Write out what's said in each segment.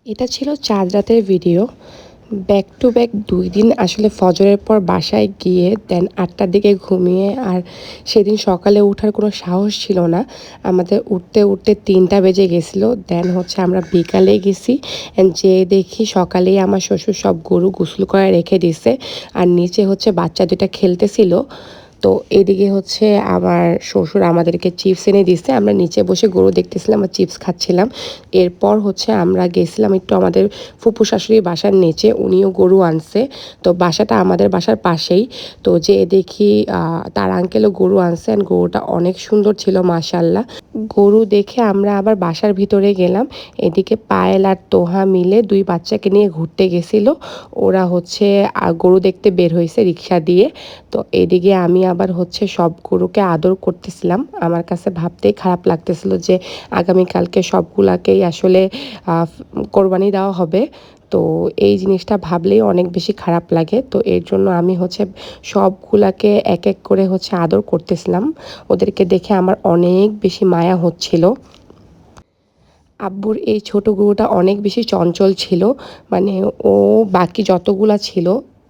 এটা ছিল চাঁদ রাতের ভিডিও। ব্যাক টু ব্যাক ২ দিন আসলে ফজরের পর বাসায় গিয়ে দেন ৮টার দিকে ঘুমিয়ে, আর সেদিন সকালে ওঠার কোনো সাহস ছিল না। আমাদের উঠতে উঠতে ৩টা বেজে গেছিলো। দেন হচ্ছে আমরা বিকালে গেছি, অ্যান্ড যেয়ে দেখি সকালেই আমার শ্বশুর সব গরু গোসল করে রেখে দিছে, আর নিচে হচ্ছে বাচ্চা ২টা খেলতেছিল। তো এদিকে হচ্ছে আমার শ্বশুর আমাদেরকে চিপস এনে দিছে, আমরা নিচে বসে গরু দেখতেছিলাম আর চিপস খাচ্ছিলাম। এরপর হচ্ছে আমরা গেছিলাম একটু আমাদের ফুপু শাশুড়ির বাসার নিচে, উনিও গরু আনছে। তো বাসাটা আমাদের বাসার পাশেই। তো যে দেখি তার আঙ্কেলও গরু আনছে, অ্যান্ড গরুটা অনেক সুন্দর ছিল মাশাল্লাহ। গরু দেখে আমরা আবার বাসার ভিতরে গেলাম। এদিকে পায়েল আর তোহা মিলে ২ বাচ্চাকে নিয়ে ঘুরতে গেছিল। ওরা হচ্ছে গরু দেখতে বের হয়েছে রিক্সা দিয়ে। তো এদিকে আমি আবার হচ্ছে সব গরুকে আদর করতেছিলাম। আমার কাছে ভাবতেই খারাপ লাগতেছিল যে আগামীকালকে সবগুলাকেই আসলে কোরবানি দেওয়া হবে। তো এই জিনিসটা ভাবলেই অনেক বেশি খারাপ লাগে। তো এর জন্য আমি হচ্ছে সবগুলাকে এক এক করে হচ্ছে আদর করতেছিলাম। ওদেরকে দেখে আমার অনেক বেশি মায়া হচ্ছিল। আব্বুর এই ছোট গরুটা অনেক বেশি চঞ্চল ছিল। মানে ও বাকি যতগুলা ছিল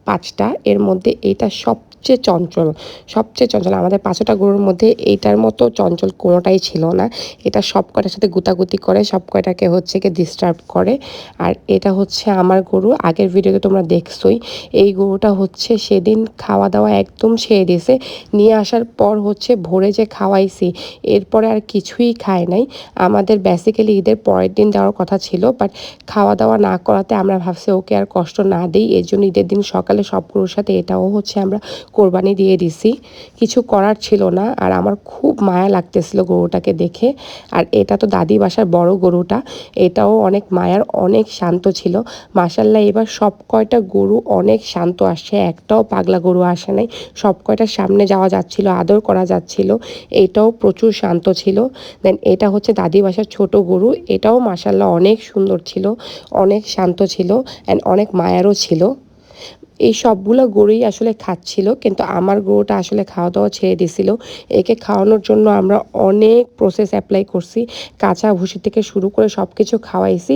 ৫টা, এর মধ্যে এইটা সবচেয়ে চঞ্চল। আমাদের ৫টা গরুর মধ্যে এইটার মতো চঞ্চল কোনোটাই ছিল না। এটা সব কয়টার সাথে গুতাগুতি করে, সব কয়টাকে হচ্ছে গিয়ে ডিস্টার্ব করে। আর এটা হচ্ছে আমার গরু, আগের ভিডিওতে তোমরা দেখছোই। এই গরুটা হচ্ছে সেদিন খাওয়া দাওয়া একদম ছেড়ে দিয়েছে। নিয়ে আসার পর হচ্ছে ভোরে যে খাওয়াইছি, এরপরে আর কিছুই খায় নাই। আমাদের বেসিক্যালি ঈদের পরের দিন দেওয়ার কথা ছিল, বাট খাওয়া দাওয়া না করাতে আমরা ভাবছি ওকে আর কষ্ট না দিই, এর জন্য ঈদের দিন সকালে সব গরুর সাথে এটাও হচ্ছে আমরা কোরবানি দিয়ে দিছি। কিছু করার ছিল না। আর আমার খুব মায়া লাগতেছিল গরুটাকে দেখে। আর এটা তো দাদি বাসার বড় গরুটা, এটাও অনেক মায়ার, অনেক শান্ত ছিল মাশাল্লাহ। এবার সব কয়টা গরু অনেক শান্ত আসছে, একটাও পাগলা গরু আসে নাই। সব কয়টার সামনে যাওয়া যাচ্ছিল, আদর করা যাচ্ছিল। এটাও প্রচুর শান্ত ছিল। দেন এটা হচ্ছে দাদি বাসার ছোট গরু, এটাও মাশাল্লাহ অনেক সুন্দর ছিল, অনেক শান্ত ছিল, অ্যান্ড অনেক মায়ারও ছিল। এই সবগুলো গরুই আসলে খাচ্ছিল, কিন্তু আমার গরুটা আসলে খাওয়া দাওয়া ছেড়ে দিছিল। একে খাওয়ানোর জন্য আমরা অনেক প্রসেস অ্যাপ্লাই করছি, কাঁচা ভুসি থেকে শুরু করে সব কিছু খাওয়াইছি।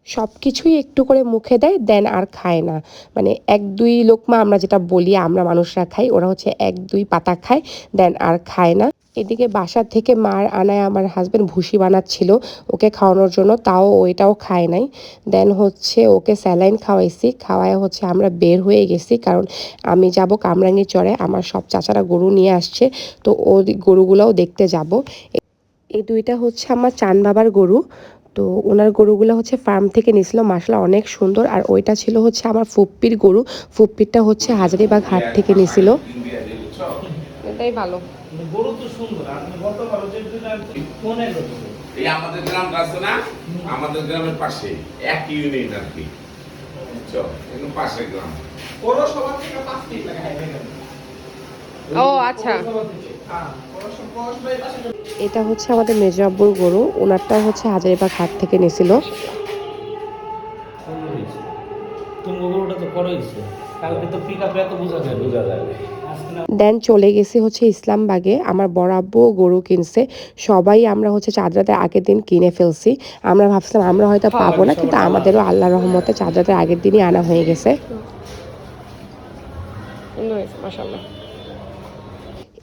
সব কিছুই একটু করে মুখে দেয়, দেন আর খায় না। মানে ১-২ লোকমা আমরা যেটা বলি আমরা মানুষরা খাই, ওরা হচ্ছে ১-২ পাতা খায়, দেন আর খায় না। এদিকে বাসার থেকে মার আনায় আমার হাজব্যান্ড ভুসি বানাচ্ছিল ওকে খাওয়ানোর জন্য, তাও ওইটাও খায় নাই। দেন হচ্ছে ওকে স্যালাইন খাওয়াইছি, খাওয়ায় হচ্ছে আমরা বের হয়ে গেছি, কারণ আমি যাব কামরাঙ্গীরচরে, আমার সব চাচারা গরু নিয়ে আসছে। তো ও গরুগুলোও দেখতে যাব। এই ২টা হচ্ছে আমার চান বাবার গরু। তো ওনার গরুগুলো হচ্ছে ফার্ম থেকে নিয়েছিল মাশাআল্লাহ, অনেক সুন্দর। আর ওইটা ছিল হচ্ছে আমার ফুপ্পির গরু, ফুপ্পিরটা হচ্ছে হাজারীবাগ হাট থেকে নিয়েছিল। এটাই ভালো। গরু তো সুন্দর। আপনি গত ভালো যে কোনে গরু এই আমাদের গ্রামটা আছে না, আমাদের গ্রামের পাশে এক ইউনিট আর কি, বুঝছো, একদম পাশে গ্রাম। পৌরসভা থেকে 5 মিনিট লাগে হাইওয়ে গেলে। ও আচ্ছা। এটা হচ্ছে আমাদের মেজো আব্বুর গরু, ওনারটা হচ্ছে হাজারীবাগ হাট থেকে নিয়েছিল। দেন চলে গেছি হচ্ছে ইসলামবাগে, আমার বড় আব্বুও গরু কিনছে। সবাই আমরা হচ্ছে চাঁদ রাতের আগের দিন কিনে ফেলছি। আমরা ভাবছিলাম আমরা হয়তো পাবো না, কিন্তু আমাদেরও আল্লাহর রহমতে চাঁদ রাতের আগের দিনই আনা হয়ে গেছে।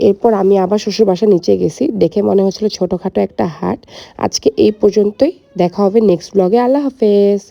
এরপর আমি আবার শ্বশুর বাসার নিচে গেছি, দেখে মনে হচ্ছিল ছোটোখাটো একটা হাট। আজকে এই পর্যন্তই, দেখা হবে নেক্সট ব্লগে। আল্লাহ হাফেজ।